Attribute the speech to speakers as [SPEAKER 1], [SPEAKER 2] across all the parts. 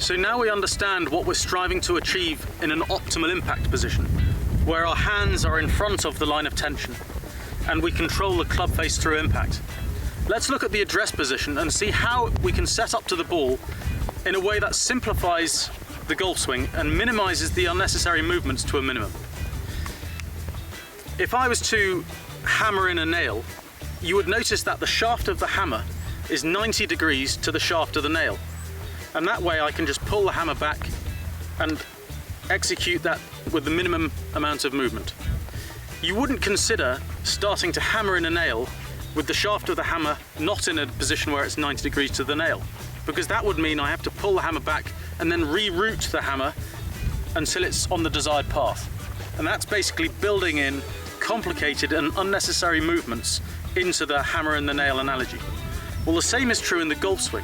[SPEAKER 1] So now we understand what we're striving to achieve in an optimal impact position, where our hands are in front of the line of tension and we control the club face through impact. Let's look at the address position and see how we can set up to the ball in a way that simplifies the golf swing and minimizes the unnecessary movements to a minimum. If I was to hammer in a nail, you would notice that the shaft of the hammer is 90 degrees to the shaft of the nail. And that way I can just pull the hammer back and execute that with the minimum amount of movement. You wouldn't consider starting to hammer in a nail with the shaft of the hammer not in a position where it's 90 degrees to the nail, because that would mean I have to pull the hammer back and then reroute the hammer until it's on the desired path. And that's basically building in complicated and unnecessary movements into the hammer and the nail analogy. Well, the same is true in the golf swing.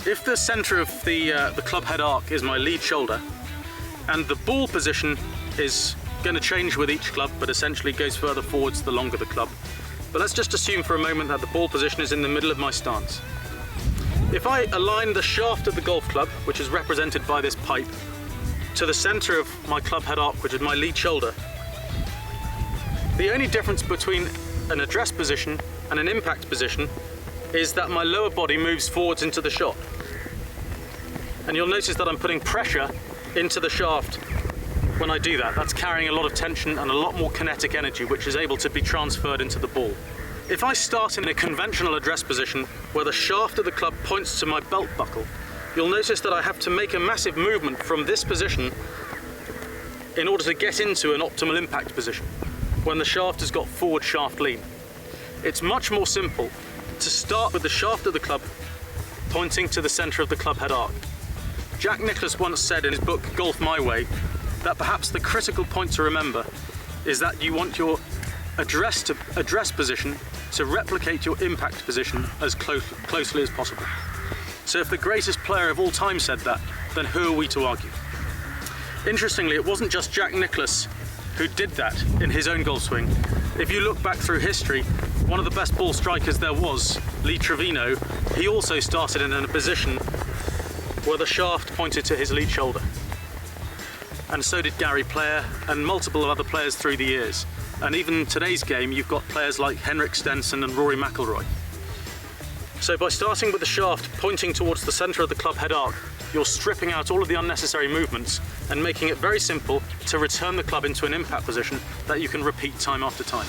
[SPEAKER 1] If the center of the club head arc is my lead shoulder, and the ball position is going to change with each club, but essentially goes further forwards the longer the club. But let's just assume for a moment that the ball position is in the middle of my stance. If I align the shaft of the golf club, which is represented by this pipe, to the center of my club head arc, which is my lead shoulder, the only difference between an address position and an impact position is that my lower body moves forwards into the shot. And you'll notice that I'm putting pressure into the shaft when I do that. That's carrying a lot of tension and a lot more kinetic energy, which is able to be transferred into the ball. If I start in a conventional address position where the shaft of the club points to my belt buckle, you'll notice that I have to make a massive movement from this position in order to get into an optimal impact position when the shaft has got forward shaft lean. It's much more simple to start with the shaft of the club pointing to the center of the club head arc. Jack Nicklaus once said in his book Golf My Way that perhaps the critical point to remember is that you want your address position to replicate your impact position as closely as possible. So if the greatest player of all time said that, then who are we to argue? Interestingly, it wasn't just Jack Nicklaus who did that in his own golf swing. If you look back through history, one of the best ball strikers there was, Lee Trevino, he also started in a position where the shaft pointed to his lead shoulder. And so did Gary Player and multiple other players through the years. And even in today's game, you've got players like Henrik Stenson and Rory McIlroy. So by starting with the shaft pointing towards the center of the club head arc, you're stripping out all of the unnecessary movements and making it very simple to return the club into an impact position that you can repeat time after time.